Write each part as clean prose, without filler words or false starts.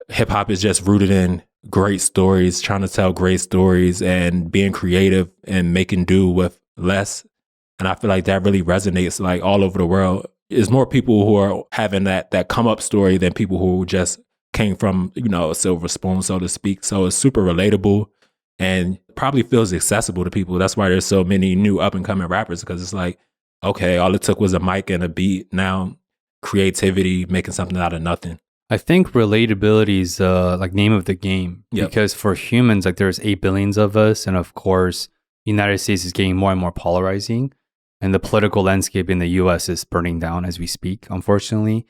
hip hop is just rooted in great stories, trying to tell great stories and being creative and making do with less. And I feel like that really resonates like all over the world. There's more people who are having that come up story than people who just came from, a silver spoon, so to speak. So it's super relatable and probably feels accessible to people. That's why there's so many new up and coming rappers, because it's like, okay, all it took was a mic and a beat. Now creativity, making something out of nothing. I think relatability is like name of the game. Yep. Because for humans, like there's 8 billion of us. And of course, United States is getting more and more polarizing. And the political landscape in the US is burning down as we speak, unfortunately.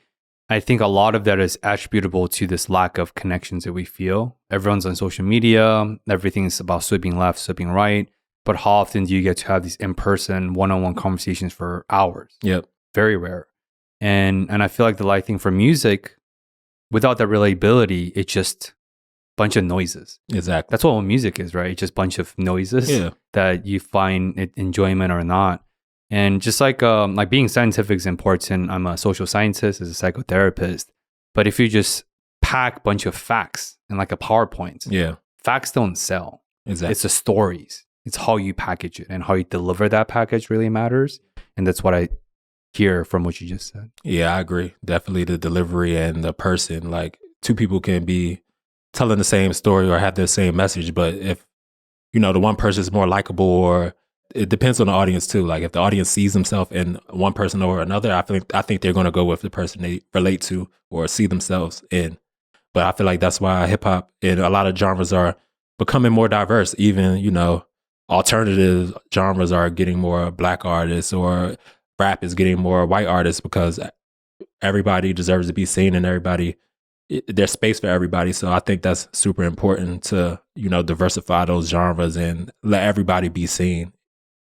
I think a lot of that is attributable to this lack of connections that we feel. Everyone's on social media. Everything is about sweeping left, sweeping right. But how often do you get to have these in-person, one-on-one conversations for hours? Yep. Very rare. And I feel like the light thing for music, without that relatability, it's just a bunch of noises. Exactly. That's what music is, right? It's just a bunch of noises that you find enjoyment or not. And just like being scientific is important. I'm a social scientist, as a psychotherapist. But if you just pack a bunch of facts in like a PowerPoint, facts don't sell. Exactly. It's the stories. It's how you package it, and how you deliver that package really matters. And that's what I hear from what you just said. Yeah, I agree. Definitely the delivery and the person. Like, two people can be telling the same story or have the same message, but if, the one person is more likable, or it depends on the audience too. Like, if the audience sees themselves in one person over another, I think they're going to go with the person they relate to or see themselves in. But I feel like that's why hip hop and a lot of genres are becoming more diverse. Even, alternative genres are getting more Black artists, or rap is getting more white artists, because everybody deserves to be seen, and there's space for everybody. So I think that's super important to, diversify those genres and let everybody be seen.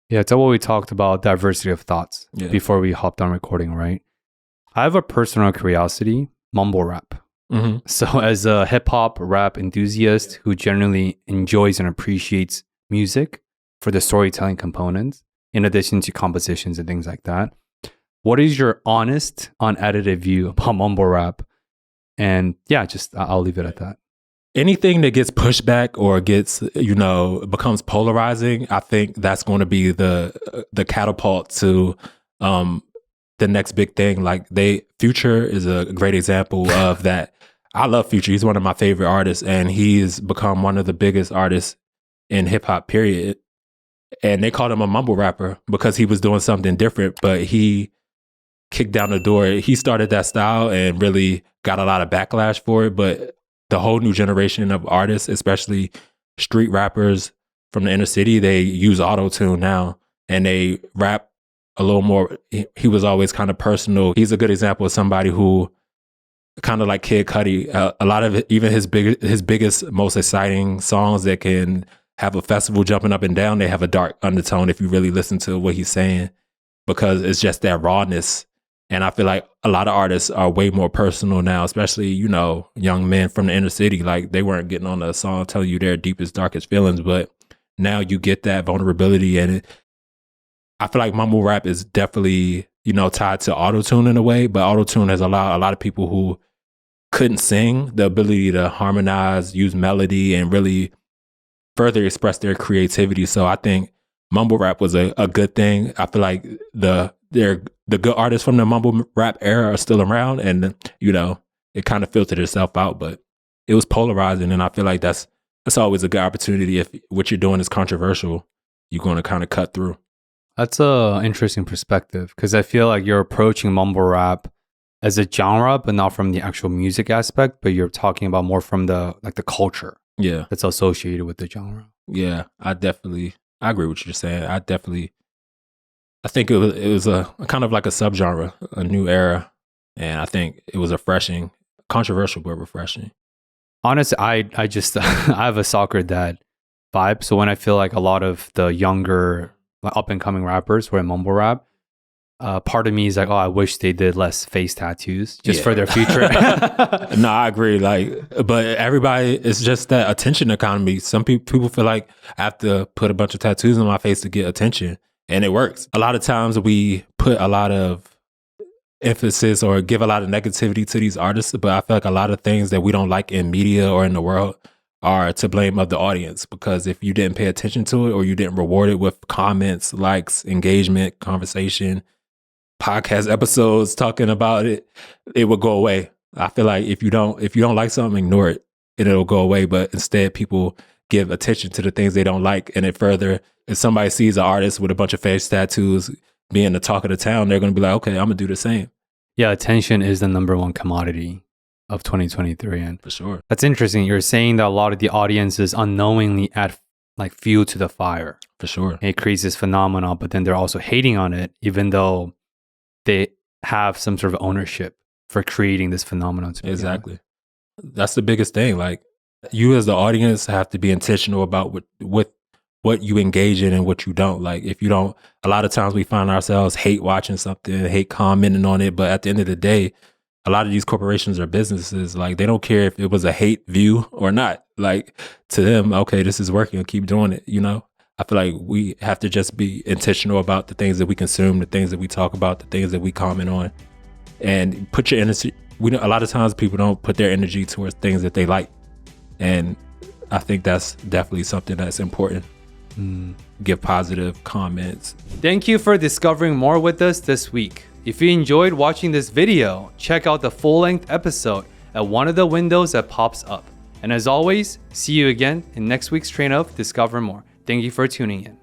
Yeah, it's what we talked about, diversity of thoughts, before we hopped on recording, right? I have a personal curiosity, mumble rap. Mm-hmm. So as a hip hop rap enthusiast who generally enjoys and appreciates music for the storytelling components, in addition to compositions and things like that, what is your honest, unedited view about mumble rap? And I'll leave it at that. Anything that gets pushed back or gets, becomes polarizing, I think that's going to be the catapult to the next big thing. Like, Future is a great example of that. I love Future. He's one of my favorite artists, and he's become one of the biggest artists in hip hop, period. And they called him a mumble rapper because he was doing something different, but he kicked down the door. He started that style and really got a lot of backlash for it. But the whole new generation of artists, especially street rappers from the inner city, they use auto-tune now, and they rap a little more. He was always kind of personal. He's a good example of somebody who, kind of like Kid Cudi, a lot of it, even his biggest, most exciting songs that can have a festival jumping up and down, they have a dark undertone if you really listen to what he's saying, because it's just that rawness. And I feel like a lot of artists are way more personal now, especially, young men from the inner city. Like, they weren't getting on a song telling you their deepest, darkest feelings, but now you get that vulnerability. And I feel like mumble rap is definitely, tied to auto-tune in a way, but auto-tune has allowed a lot of people who couldn't sing the ability to harmonize, use melody, and really further express their creativity. So I think mumble rap was a good thing. I feel like the good artists from the mumble rap era are still around, and it kind of filtered itself out, but it was polarizing. And I feel like that's always a good opportunity. If what you're doing is controversial, you're going to kind of cut through. That's a interesting perspective, because I feel like you're approaching mumble rap as a genre, but not from the actual music aspect, but you're talking about more from the culture that's associated with the genre. Yeah, I agree with what you're saying. I think it was a kind of like a subgenre, a new era, and I think it was refreshing, controversial but refreshing. Honestly, I just I have a soccer dad vibe, so when I feel like a lot of the younger up and coming rappers were in mumble rap, part of me is like, oh, I wish they did less face tattoos just for their future. No, I agree. But everybody, it's just that attention economy. Some people feel like I have to put a bunch of tattoos on my face to get attention, and it works. A lot of times we put a lot of emphasis or give a lot of negativity to these artists, but I feel like a lot of things that we don't like in media or in the world are to blame of the audience, because if you didn't pay attention to it or you didn't reward it with comments, likes, engagement, conversation, podcast episodes talking about it, it would go away. I feel like if you don't like something, ignore it and it'll go away. But instead, people give attention to the things they don't like, and it further. If somebody sees an artist with a bunch of face tattoos being the talk of the town, they're going to be like, okay, I'm gonna do the same. Yeah, attention is the number one commodity of 2023, and For sure. that's interesting. You're saying that a lot of the audiences unknowingly add like fuel to the fire. For sure. It creates this phenomenon, but then they're also hating on it, even though they have some sort of ownership for creating this phenomenon. Exactly. That's the biggest thing. Like, you as the audience have to be intentional about what you engage in and what you don't. Like, if you don't, a lot of times we find ourselves hate watching something, hate commenting on it. But at the end of the day, a lot of these corporations or businesses, like, they don't care if it was a hate view or not. Like, to them, okay, this is working, keep doing it, you know? I feel like we have to just be intentional about the things that we consume, the things that we talk about, the things that we comment on, and put your energy. A lot of times people don't put their energy towards things that they like. And I think that's definitely something that's important. Give positive comments. Thank you for discovering more with us this week. If you enjoyed watching this video, check out the full-length episode at one of the windows that pops up. And as always, see you again in next week's train of Discover More. Thank you for tuning in.